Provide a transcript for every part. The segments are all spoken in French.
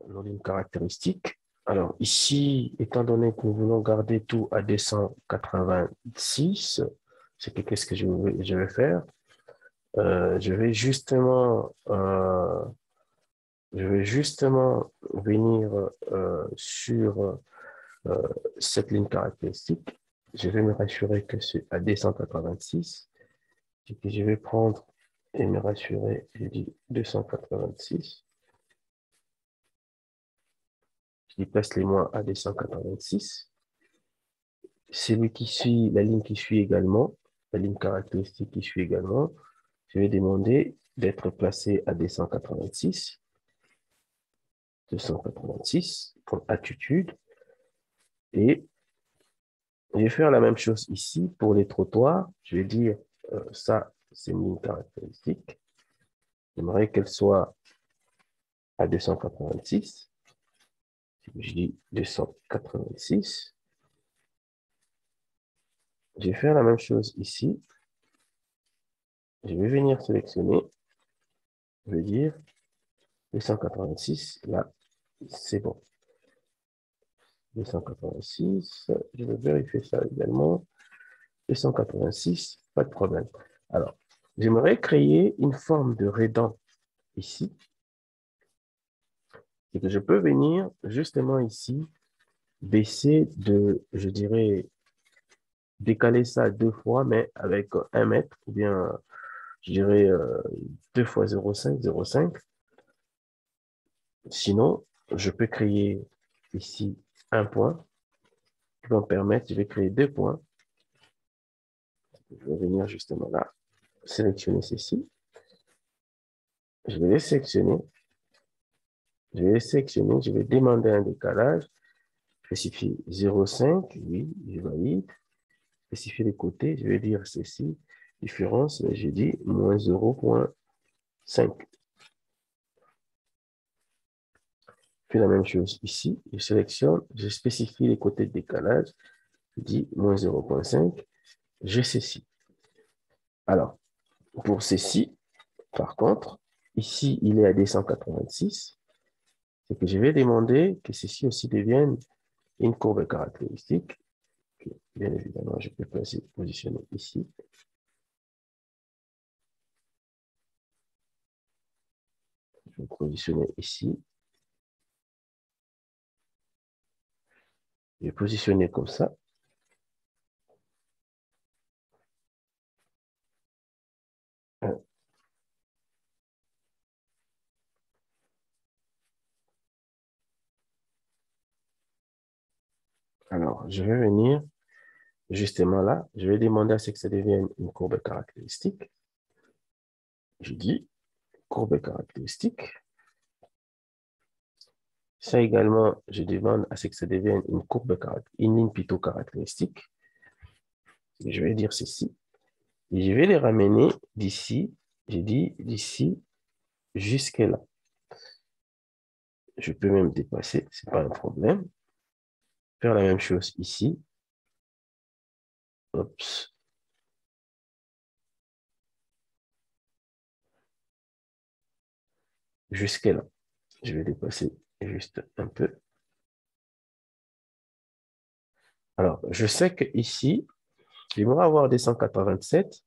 nos lignes caractéristiques. Alors ici, étant donné que nous voulons garder tout à 286, c'est que qu'est-ce que je vais faire? Je vais justement venir sur cette ligne caractéristique. Je vais me rassurer que c'est à 286 et que je vais prendre et me rassurer, je dis 286. Je déplace les moins à 286. Celui qui suit, la ligne qui suit également, la ligne caractéristique qui suit également, je vais demander d'être placé à 286. 286 pour attitude. Et je vais faire la même chose ici pour les trottoirs. Je vais dire, ça, c'est une ligne caractéristique. J'aimerais qu'elle soit à 286. Je dis 286. Je vais faire la même chose ici. Je vais venir sélectionner. Je vais dire 286. Là, c'est bon. 286. Je vais vérifier ça également. 286, pas de problème. Alors, j'aimerais créer une forme de redans ici. Et que je peux venir justement ici, baisser de, je dirais, décaler ça 2 fois, mais avec 1 mètre, ou bien, je dirais, 2 fois 0,5, 0,5. Sinon, je peux créer ici un point qui va me permettre, je vais créer 2 points. Je vais venir justement là, sélectionner ceci. Je vais les sélectionner. Je vais les sélectionner, je vais demander un décalage. Spécifier 0,5, oui, je valide. Spécifier les côtés, je vais dire ceci. Différence, j'ai dit moins 0,5. Puis la même chose ici, je sélectionne, je spécifie les côtés de décalage, je dis moins 0,5, je ceci. Alors, pour ceci, par contre, ici, il est à 286, c'est que je vais demander que ceci aussi devienne une courbe caractéristique. Bien évidemment, je peux positionner ici. Je vais positionner ici. Je vais positionner comme ça. Alors, je vais venir justement là. Je vais demander à ce que ça devienne une courbe caractéristique. Je dis courbe caractéristique. Ça également, je demande à ce que ça devienne une courbe caractéristique, une ligne plutôt caractéristique. Je vais dire ceci. Et je vais les ramener d'ici. J'ai dit d'ici jusqu'à là. Je peux même dépasser, c'est pas un problème. Faire la même chose ici. Oups. Jusqu'à là. Je vais dépasser juste un peu. Alors, je sais que ici, j'aimerais avoir des 187.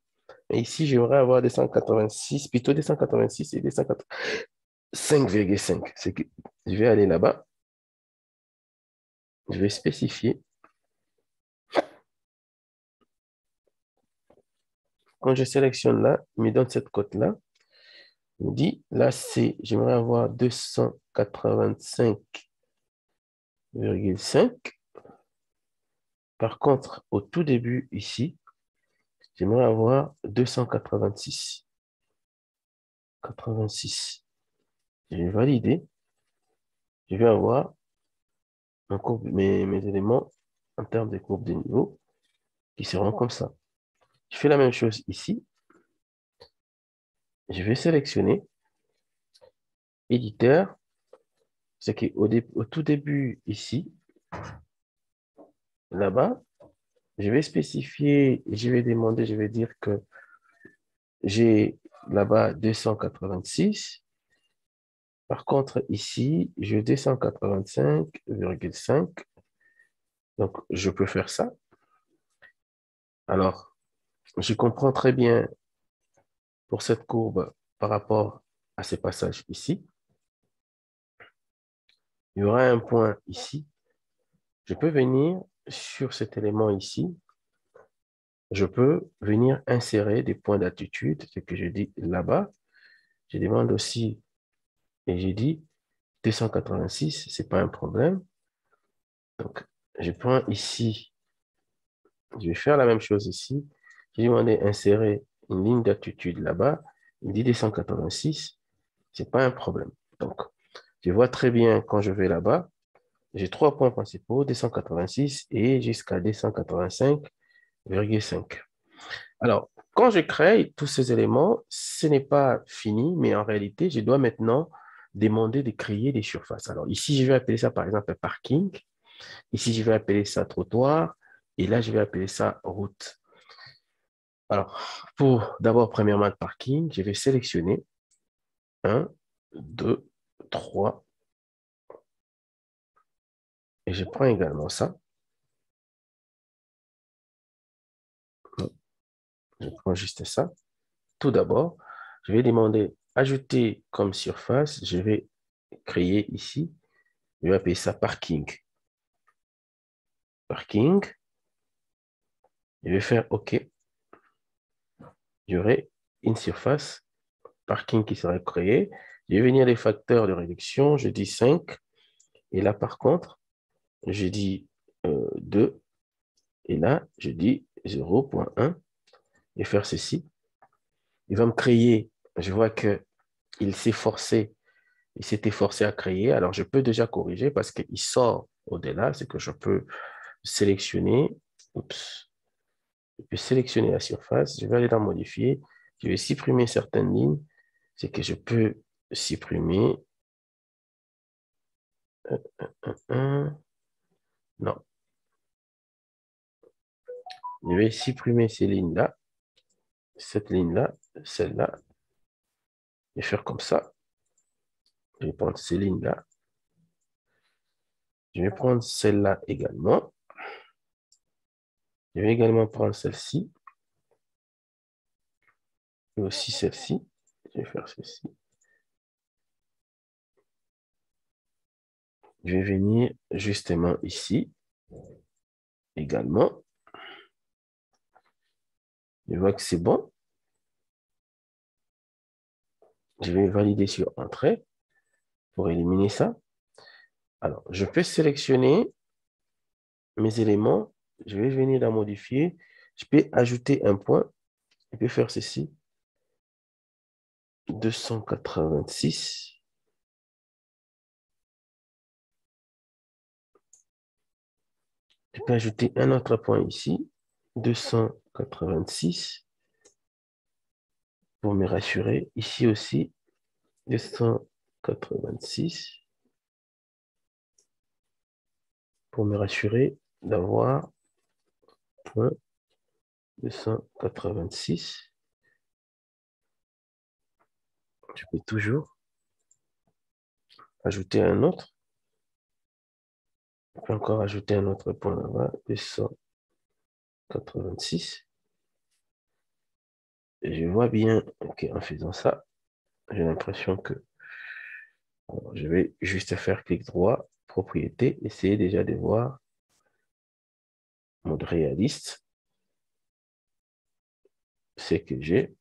Et ici, j'aimerais avoir des 186, plutôt des 186 et des 5,5. C'est que je vais aller là-bas. Je vais spécifier. Quand je sélectionne là, il me donne cette cote-là. Il me dit, là, c'est, j'aimerais avoir 285,5. Par contre, au tout début, ici, j'aimerais avoir 286. 86. Je vais valider. Je vais avoir mes éléments en termes de courbe de niveau qui seront comme ça. Je fais la même chose ici. Je vais sélectionner éditeur. C'est qu'au tout début ici, là-bas, je vais spécifier, je vais demander, je vais dire que j'ai là-bas 286. Par contre, ici, je 285,5. Donc, je peux faire ça. Alors, je comprends très bien pour cette courbe par rapport à ces passages ici. Il y aura un point ici. Je peux venir sur cet élément ici. Je peux venir insérer des points d'altitude, ce que je dis là-bas. Je demande aussi, et j'ai dit 286, ce n'est pas un problème. Donc, je prends ici, je vais faire la même chose ici. J'ai demandé insérer une ligne d'altitude là-bas. Il me dit 286, ce n'est pas un problème. Donc, je vois très bien quand je vais là-bas, j'ai trois points principaux, 286 et jusqu'à 285,5. Alors, quand je crée tous ces éléments, ce n'est pas fini, mais en réalité, je dois maintenant demander de créer des surfaces. Alors, ici, je vais appeler ça, par exemple, un parking. Ici, je vais appeler ça trottoir. Et là, je vais appeler ça route. Alors, pour d'abord, premièrement, le parking, je vais sélectionner 1, 2, 3. Et je prends également ça. Je prends juste ça. Tout d'abord, je vais demander ajouter comme surface. Je vais créer ici. Je vais appeler ça parking. Parking. Je vais faire OK. J'aurai une surface parking qui sera créée. Je vais venir les facteurs de réduction. Je dis 5. Et là, par contre, je dis 2. Et là, je dis 0,1 et faire ceci. Il va me créer. Je vois qu'il s'est forcé. Il s'était forcé à créer. Alors, je peux déjà corriger parce qu'il sort au-delà. C'est que je peux sélectionner. Oups. Je peux sélectionner la surface. Je vais aller dans modifier. Je vais supprimer certaines lignes. C'est que je peux supprimer. Non. Je vais supprimer ces lignes-là. Cette ligne-là. Celle-là. Je vais faire comme ça. Je vais prendre ces lignes-là. Je vais prendre celle-là également. Je vais également prendre celle-ci. Et aussi celle-ci. Je vais faire ceci. Je vais venir justement ici. Également. Je vois que c'est bon. Je vais valider sur Entrée pour éliminer ça. Alors, je peux sélectionner mes éléments. Je vais venir dans Modifier. Je peux ajouter un point. Je peux faire ceci. 286. Je peux ajouter un autre point ici. 286. Pour me rassurer. Ici aussi. 286. Pour me rassurer d'avoir point 286. Je peux toujours ajouter un autre. Je peux encore ajouter un autre point là-bas. 286. Et je vois bien qu'en faisant ça, j'ai l'impression que je vais juste faire clic droit, propriété, essayer déjà de voir mode réaliste. C'est que j'ai.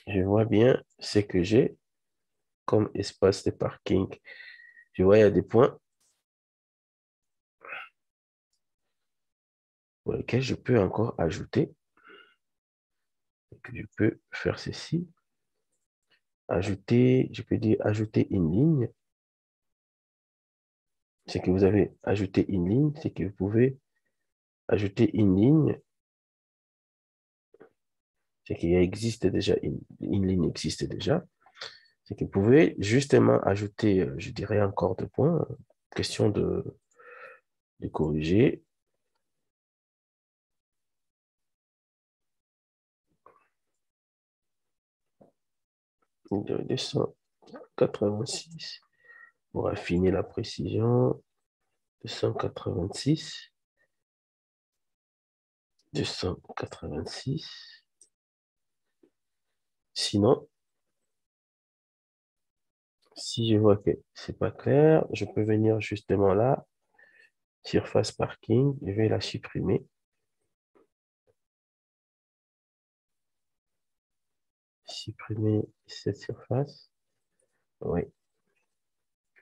Je vois bien ce que j'ai comme espace de parking. Je vois, il y a des points pour lesquels je peux encore ajouter. Je peux faire ceci. Ajouter, je peux dire ajouter une ligne. C'est que vous avez ajouté une ligne, c'est que vous pouvez ajouter une ligne. C'est qu'il existe déjà, une ligne existe déjà. C'est que vous pouvez justement ajouter, je dirais encore deux points. Question de corriger. de 286 pour affiner la précision. 286. 286. Sinon, si je vois que c'est pas clair, je peux venir justement là, surface parking, je vais la supprimer. Supprimer cette surface. Oui.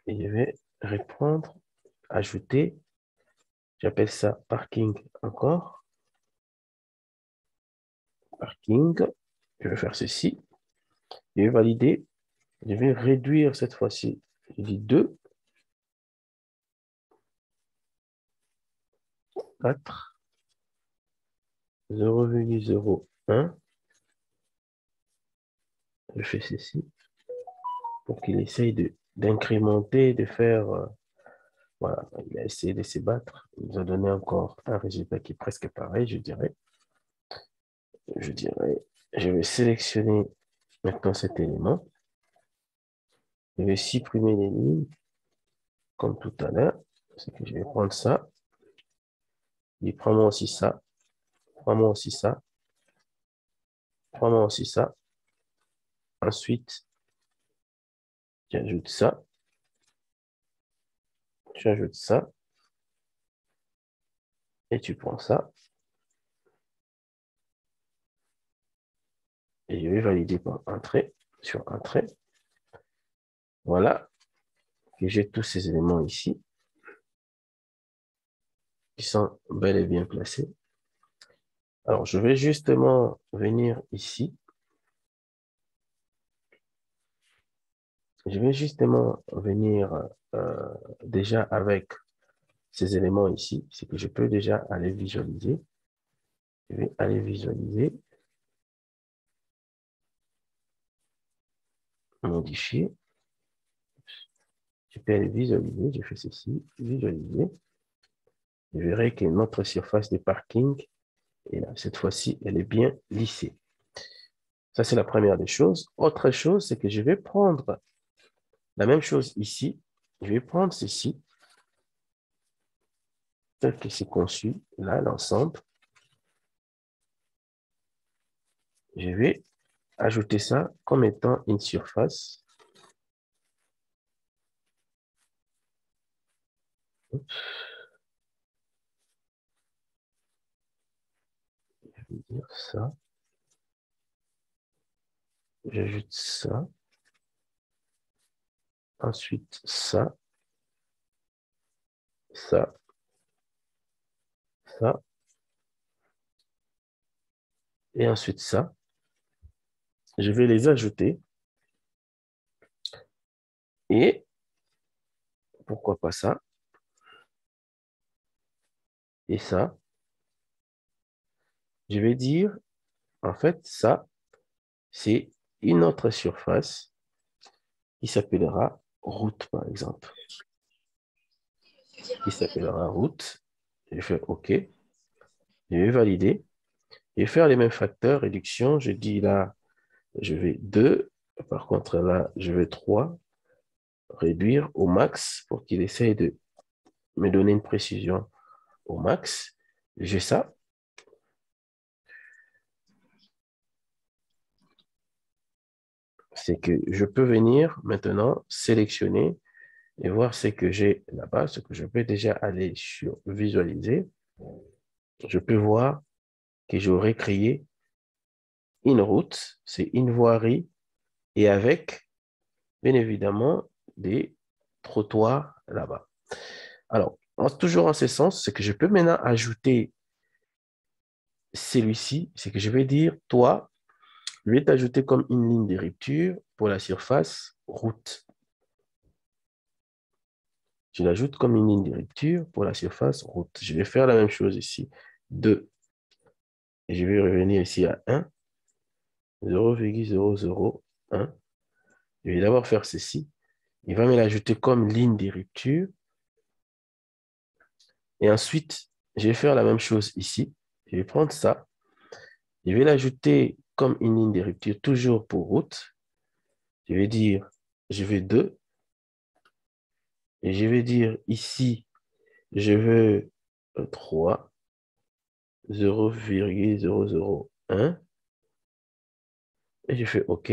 Et je vais reprendre, ajouter. J'appelle ça parking encore. Parking. Je vais faire ceci. Je vais valider. Je vais réduire cette fois-ci. Je dis 2, 4, 0,01. Je fais ceci pour qu'il essaye d'incrémenter, de faire... voilà, il a essayé de se battre. Il nous a donné encore un résultat qui est presque pareil, je dirais. Je vais sélectionner maintenant cet élément. Je vais supprimer les lignes, comme tout à l'heure. C'est que je vais prendre ça. Et prends-moi aussi ça. Prends-moi aussi ça. Prends-moi aussi ça. Ensuite, j'ajoute ça. Tu ajoutes ça. Et tu prends ça. Et je vais valider par un trait, sur un trait. Voilà. Et j'ai tous ces éléments ici, qui sont bel et bien placés. Alors, je vais justement venir ici. Je vais justement venir déjà avec ces éléments ici. C'est que je peux déjà aller visualiser. Je vais aller visualiser. Modifier. Je peux aller visualiser. Je fais ceci. Visualiser. Je verrai que notre surface de parking, et là, cette fois-ci, elle est bien lissée. Ça, c'est la première des choses. Autre chose, c'est que je vais prendre la même chose ici. Je vais prendre ceci, tel que c'est conçu, là, l'ensemble. Je vais ajouter ça comme étant une surface. Oups. Je vais dire ça. J'ajoute ça. Ensuite, ça. Ça. Ça. Et ensuite, ça. Je vais les ajouter. Et pourquoi pas ça? Et ça. Je vais dire, en fait, ça, c'est une autre surface qui s'appellera route, par exemple. Qui s'appellera route. Je fais OK. Je vais valider. Je vais faire les mêmes facteurs, réduction. Je dis là, je vais 2. Par contre, là, je vais 3. Réduire au max pour qu'il essaye de me donner une précision au max. J'ai ça. C'est que je peux venir maintenant sélectionner et voir ce que j'ai là-bas, ce que je peux déjà aller sur visualiser. Je peux voir que j'aurais créé une route, c'est une voirie et avec, bien évidemment, des trottoirs là-bas. Alors, toujours en ce sens, c'est que je peux maintenant ajouter celui-ci, c'est que je vais dire, toi, je vais t'ajouter comme une ligne de rupture pour la surface route. Je l'ajoute comme une ligne de rupture pour la surface route. Je vais faire la même chose ici. 2. Et je vais revenir ici à 1. 0,001. Je vais d'abord faire ceci. Il va me l'ajouter comme ligne de rupture. Et ensuite, je vais faire la même chose ici. Je vais prendre ça. Je vais l'ajouter comme une ligne de rupture, toujours pour route. Je vais dire, je veux 2. Et je vais dire ici, je veux 3, 0,001. Et je fais OK.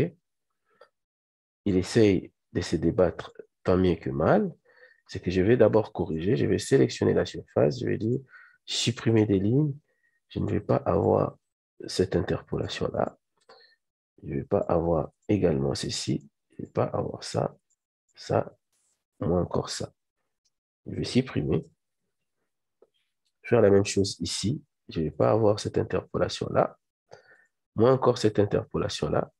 Il essaye de se débattre tant mieux que mal. C'est que je vais d'abord corriger. Je vais sélectionner la surface. Je vais dire supprimer des lignes. Je ne vais pas avoir cette interpolation-là. Je ne vais pas avoir également ceci. Je ne vais pas avoir ça, ça, moins encore ça. Je vais supprimer. Faire la même chose ici. Je ne vais pas avoir cette interpolation-là. Moins encore cette interpolation-là.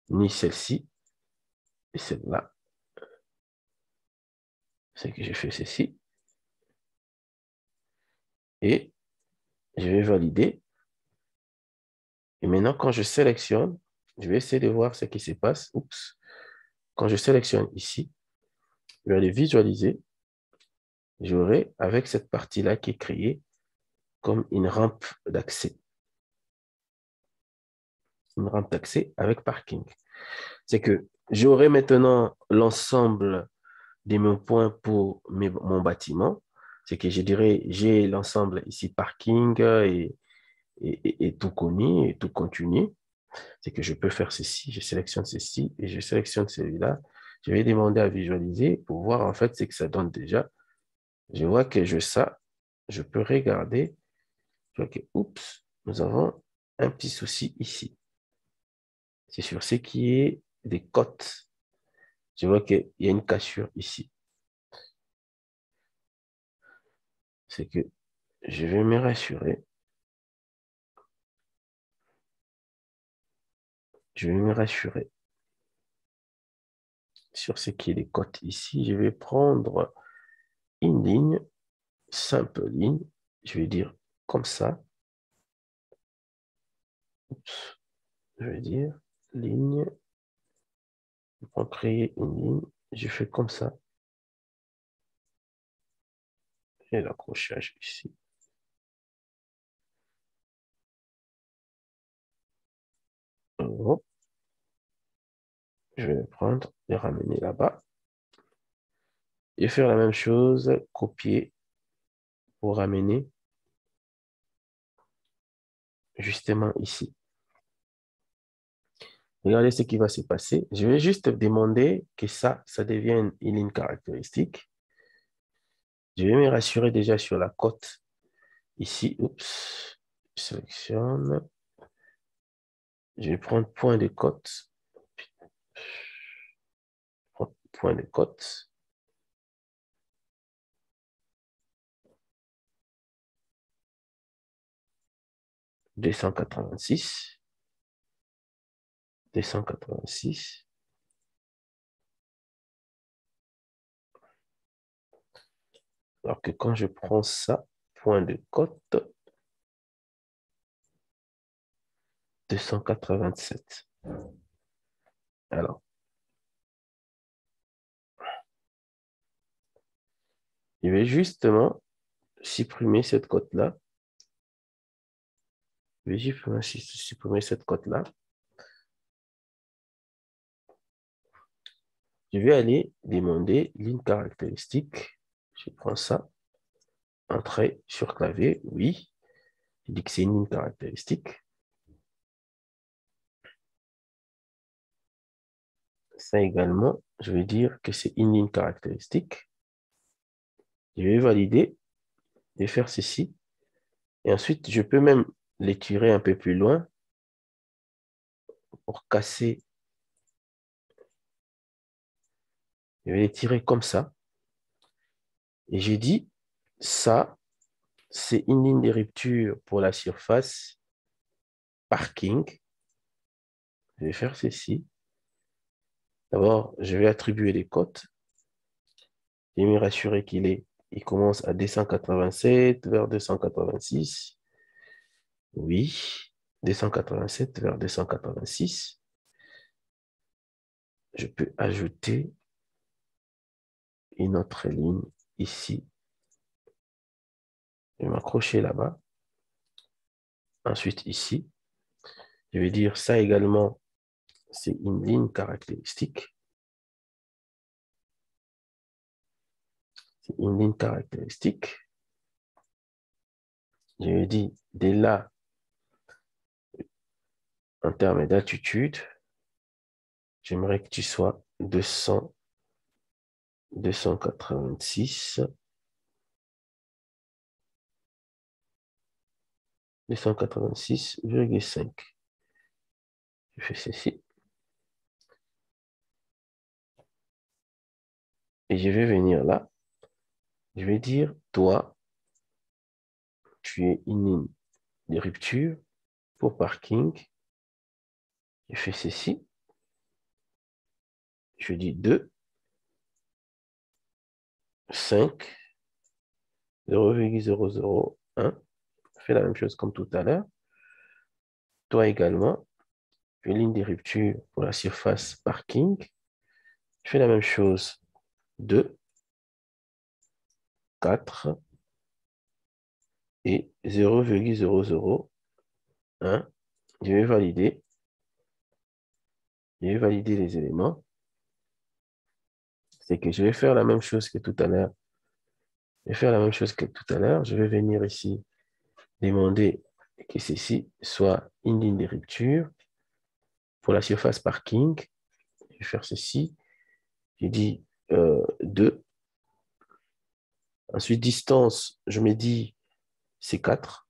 Ni celle-ci. Et celle-là. C'est que j'ai fait ceci. Et je vais valider. Et maintenant, quand je sélectionne, je vais essayer de voir ce qui se passe. Oups. Quand je sélectionne ici, je vais aller visualiser. J'aurai avec cette partie-là qui est créée comme une rampe d'accès. Une rampe d'accès avec parking. C'est que j'aurai maintenant l'ensemble de mes points pour mon bâtiment. C'est que je dirais, j'ai l'ensemble ici parking et tout connu et tout continu. C'est que je peux faire ceci, je sélectionne ceci et je sélectionne celui-là. Je vais demander à visualiser pour voir en fait ce que ça donne déjà. Je vois que je peux regarder. Je vois que, oups, nous avons un petit souci ici. C'est sur ce qui est des cotes. Je vois qu'il y a une cassure ici. C'est que je vais me rassurer. Je vais me rassurer sur ce qui est des cotes ici. Je vais prendre une ligne, simple ligne. Je vais dire comme ça. Oups. Je vais dire ligne. Pour créer une ligne, je fais comme ça. Et l'accrochage ici. Bon. Je vais le prendre et ramener là-bas. Et faire la même chose, copier pour ramener justement ici. Regardez ce qui va se passer. Je vais juste demander que ça devienne une ligne caractéristique. Je vais me rassurer déjà sur la cote ici. Oups. Je sélectionne. Je vais prendre point de cote. Point de cote. « 286. 286. Alors que quand je prends ça, point de cote, 287. Alors, je vais justement supprimer cette cote-là. Je vais justement supprimer cette cote-là. Je vais aller demander ligne caractéristique. Je prends ça. Entrée sur clavier, oui. Je dis que c'est une ligne caractéristique. Ça également, je vais dire que c'est une ligne caractéristique. Je vais valider et faire ceci. Et ensuite, je peux même les tirer un peu plus loin pour casser. Je vais les tirer comme ça. Et j'ai dit, ça, c'est une ligne de rupture pour la surface parking. Je vais faire ceci. D'abord, je vais attribuer les cotes. Je vais me rassurer il commence à 287 vers 286. Oui, 287 vers 286. Je peux ajouter une autre ligne ici. Je vais m'accrocher là-bas. Ensuite, ici, je vais dire ça également, c'est une ligne caractéristique. C'est une ligne caractéristique. Je lui dis, dès là, en termes d'altitude, j'aimerais que tu sois 286, 286,5. Je fais ceci. Et je vais venir là. Je vais dire, toi, tu es une ligne de rupture pour parking. Je fais ceci. Je dis 2, 5, 0,001. Je fais la même chose comme tout à l'heure. Toi également, tu es ligne de rupture pour la surface parking. Je fais la même chose. 2, 4 et 0,001. Je vais valider. Je vais valider les éléments. C'est que je vais faire la même chose que tout à l'heure. Je vais faire la même chose que tout à l'heure. Je vais venir ici demander que ceci soit une ligne de rupture pour la surface parking. Je vais faire ceci. Je dis 2. Ensuite, distance, je me dis c'est 4.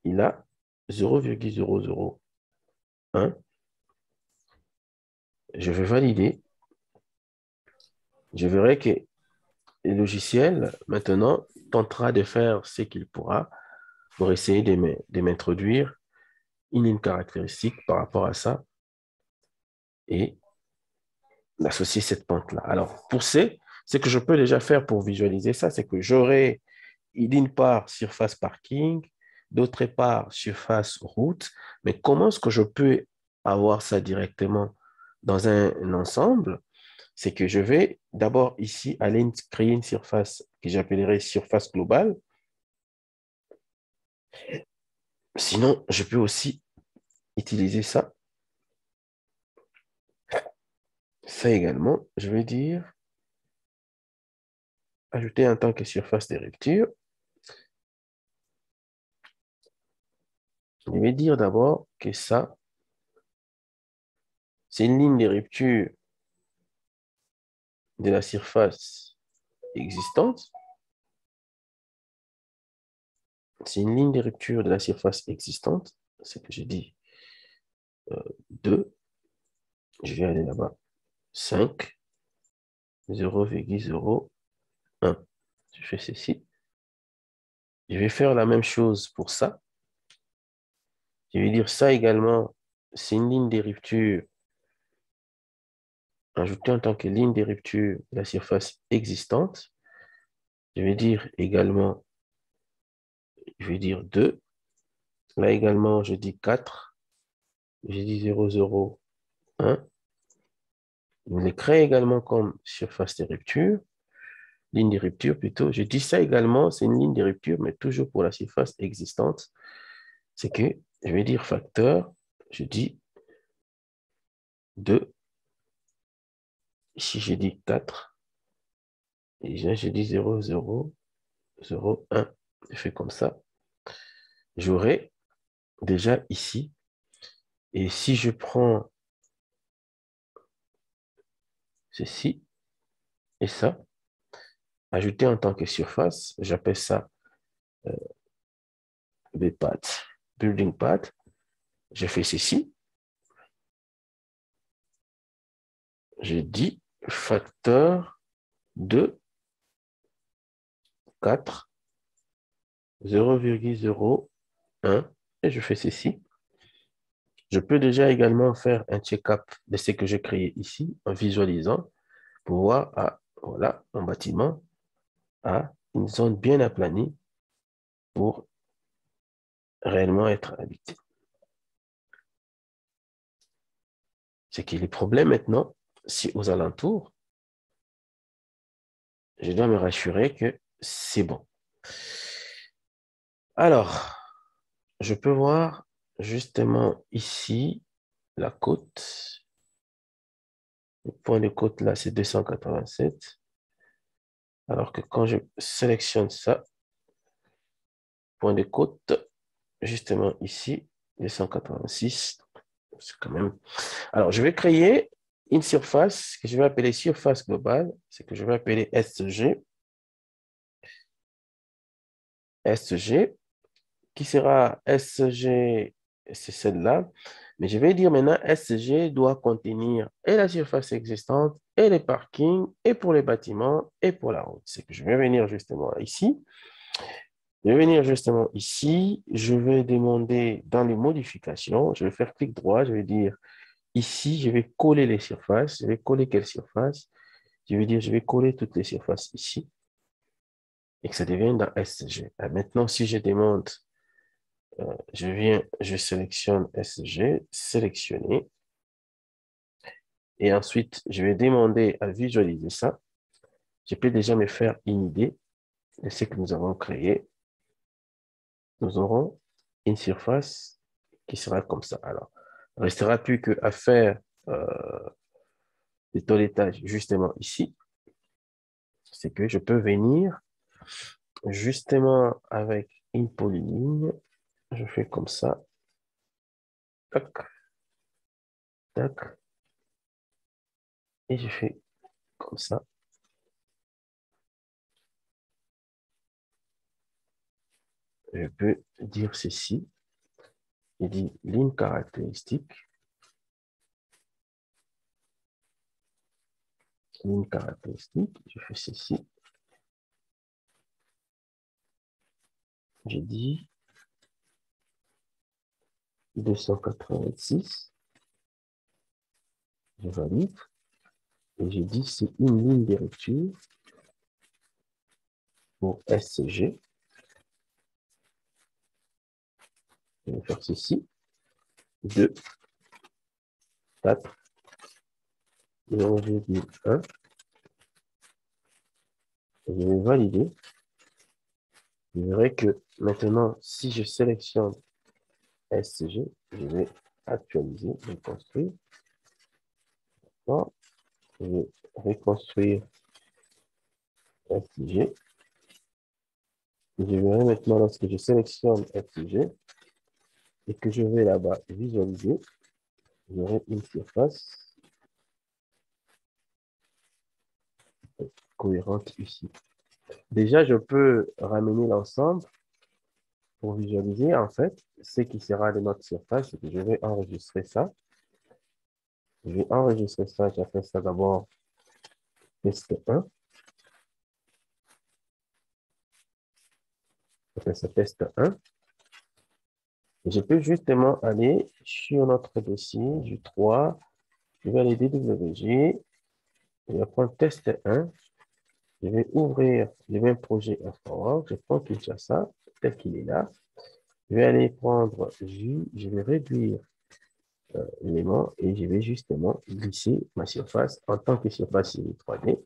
Il a 0,001. Je vais valider. Je verrai que le logiciel, maintenant, tentera de faire ce qu'il pourra pour essayer de m'introduire une ligne caractéristique par rapport à ça et d'associer cette pente-là. Alors, pour ce que je peux déjà faire pour visualiser ça, c'est que j'aurai d'une part surface parking, d'autre part surface route, mais comment est-ce que je peux avoir ça directement dans un ensemble? C'est que je vais d'abord ici aller créer une surface que j'appellerai surface globale. Sinon, je peux aussi utiliser ça. Ça également, je vais dire ajouter en tant que surface de rupture. Je vais dire d'abord que ça, c'est une ligne de rupture de la surface existante. C'est une ligne de rupture de la surface existante. C'est que j'ai dit 2. Je vais aller là-bas. 5, 0,01. Je fais ceci. Je vais faire la même chose pour ça. Je vais dire ça également, c'est une ligne de rupture ajoutée en tant que ligne de rupture de la surface existante. Je vais dire également, je vais dire 2. Là également, je dis 4. Je dis 0,01. Je les crée également comme surface de rupture. Ligne de rupture plutôt. Je dis ça également, c'est une ligne de rupture, mais toujours pour la surface existante. C'est que je vais dire facteur, je dis 2. Ici, je dis 4. Et là, je dis 0,001. Je fais comme ça. J'aurai déjà ici. Et si je prends ceci et ça, ajouter en tant que surface, j'appelle ça BPath, Building Path. Je fais ceci. Je dis facteur de 4, 0,01 et je fais ceci. Je peux déjà également faire un check-up de ce que j'ai créé ici en visualisant pour voir, voilà, mon bâtiment a une zone bien aplanie pour réellement être habité. C'est qu'il est problème maintenant, si aux alentours, je dois me rassurer que c'est bon. Alors, je peux voir justement ici la côte. Le point de côte là, c'est 287. Alors que quand je sélectionne ça, point de côte, justement ici, 286. C'est quand même. Alors, je vais créer une surface que je vais appeler surface globale. C'est que je vais appeler SG. SG, qui sera SG, c'est celle-là. Mais je vais dire maintenant, SG doit contenir et la surface existante, et les parkings, et pour les bâtiments, et pour la route. C'est que je vais venir justement ici. Je vais venir justement ici. Je vais demander dans les modifications, je vais faire clic droit, je vais dire ici, je vais coller les surfaces. Je vais coller quelle surface? Je vais dire, je vais coller toutes les surfaces ici et que ça devienne dans SG. Maintenant, si je demande, je sélectionne SG, sélectionner. Et ensuite, je vais demander à visualiser ça. Je peux déjà me faire une idée de ce que nous avons créé. Nous aurons une surface qui sera comme ça. Alors, il ne restera plus qu'à faire le toilettage justement ici. C'est que je peux venir justement avec une polyligne. Je fais comme ça. Tac, tac. Et je fais comme ça. Je peux dire ceci. Je dis ligne caractéristique. Ligne caractéristique. Je fais ceci. Je dis 286. Je valide. Et je dis c'est une ligne de rupture pour SG. Je vais faire ceci. 2, 4, 0,1. Je vais valider. Je verrai que maintenant, si je sélectionne SG, je vais actualiser, je vais construire. Bon, je vais reconstruire SG. Je verrai maintenant lorsque je sélectionne SG et que je vais là-bas visualiser, j'aurai une surface cohérente ici. Déjà, je peux ramener l'ensemble pour visualiser en fait ce qui sera de notre surface. Et que je vais enregistrer ça. Je vais enregistrer ça. J'appelle ça d'abord test 1. J'appelle ça test 1. Et je peux justement aller sur notre dossier du 3. Je vais aller DWG. Je vais prendre test 1. Je vais ouvrir le même projet InfoWorks. Je prends Kinshasa tel qu'il est là. Je vais aller prendre Vue. Je vais réduire l'élément et je vais justement glisser ma surface en tant que surface civile 3D.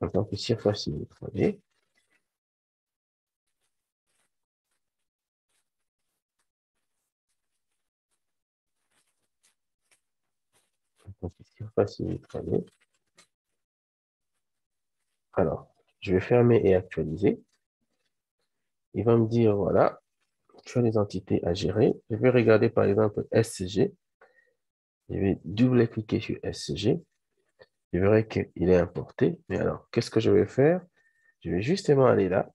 En tant que surface civile 3D. En tant que surface civile 3D. Alors, je vais fermer et actualiser. Il va me dire, voilà, tu as les entités à gérer. Je vais regarder par exemple SCG. Je vais double-cliquer sur SCG. Je verrai qu'il est importé. Mais alors, qu'est-ce que je vais faire? Je vais justement aller là,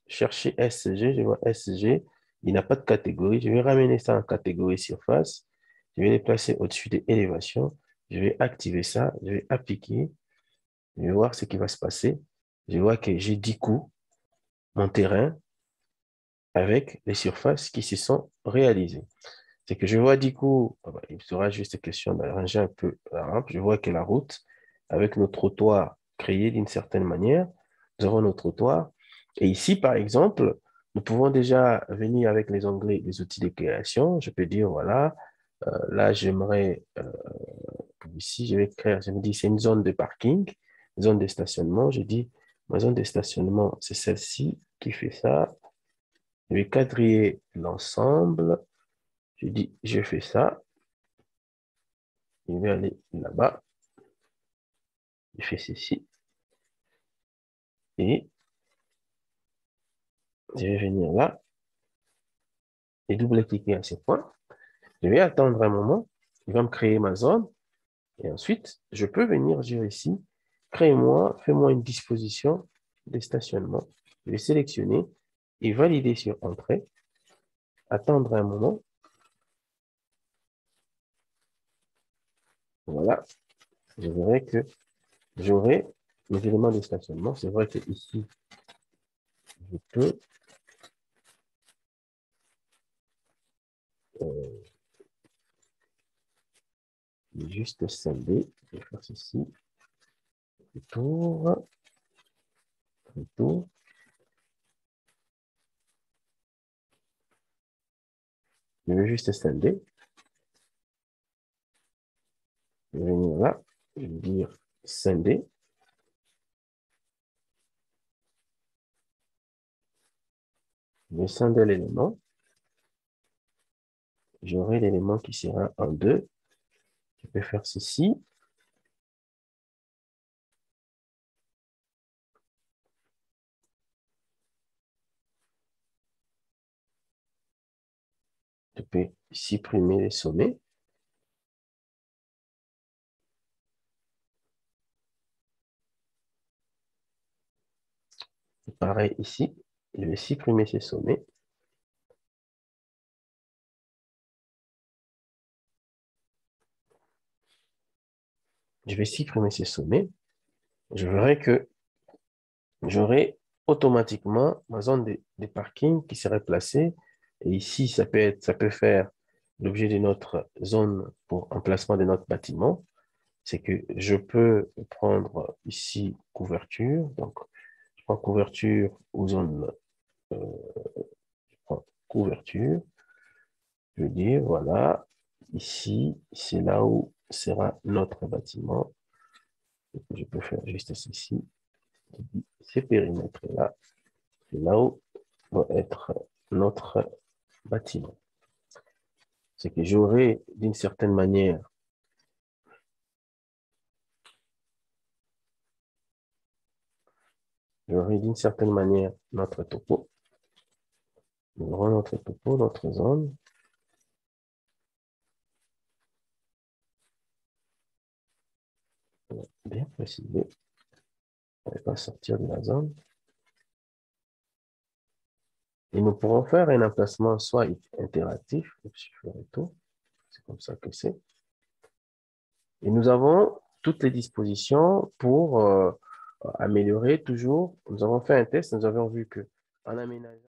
chercher SCG. Je vois SCG. Il n'a pas de catégorie. Je vais ramener ça en catégorie surface. Je vais les placer au-dessus des élévations. Je vais activer ça. Je vais appliquer. Je vais voir ce qui va se passer. Je vois que j'ai 10 coups mon terrain avec les surfaces qui se sont réalisées. C'est que je vois du coup, il sera juste question d'arranger un peu la rampe. Je vois que la route, avec nos trottoirs créés d'une certaine manière, nous avons nos trottoirs. Et ici, par exemple, nous pouvons déjà venir avec les onglets, les outils de création. Je peux dire, voilà, là, j'aimerais, ici, je vais créer, je me dis, c'est une zone de parking, une zone de stationnement. Je dis, ma zone de stationnement, c'est celle-ci qui fait ça. Je vais quadriller l'ensemble. Je dis, je fais ça. Je vais aller là-bas. Je fais ceci. Et je vais venir là et double-cliquer à ces points. Je vais attendre un moment. Il va me créer ma zone. Et ensuite, je peux venir dire ici, fais-moi une disposition de stationnement. Je vais sélectionner et valider sur Entrée. Attendre un moment. Voilà. Je verrai que j'aurai mes éléments de stationnement. C'est vrai que ici, je peux juste scinder. Je vais faire ceci. Retour. Retour. Je vais juste scinder. Je vais venir là. Je vais dire scinder. Je vais scinder l'élément. J'aurai l'élément qui sera en 2. Je peux faire ceci. Je peux supprimer les sommets. Et pareil ici, je vais supprimer ces sommets. Je vais supprimer ces sommets. Je verrai que j'aurai automatiquement ma zone de parking qui serait placée. Et ici, ça peut faire l'objet de notre zone pour emplacement de notre bâtiment. C'est que je peux prendre ici couverture. Donc, je prends couverture ou zone, je prends couverture. Je dis, voilà, ici, c'est là où sera notre bâtiment. Je peux faire juste ceci. Ces périmètres-là, c'est là où va être notre bâtiment. C'est que j'aurai d'une certaine manière notre topo. Nous aurons notre topo, notre zone. Bien précisé. On ne va pas sortir de la zone. Et nous pourrons faire un emplacement soit interactif, je ferai tout. C'est comme ça que c'est. Et nous avons toutes les dispositions pour améliorer toujours. Nous avons fait un test, nous avons vu que en aménageant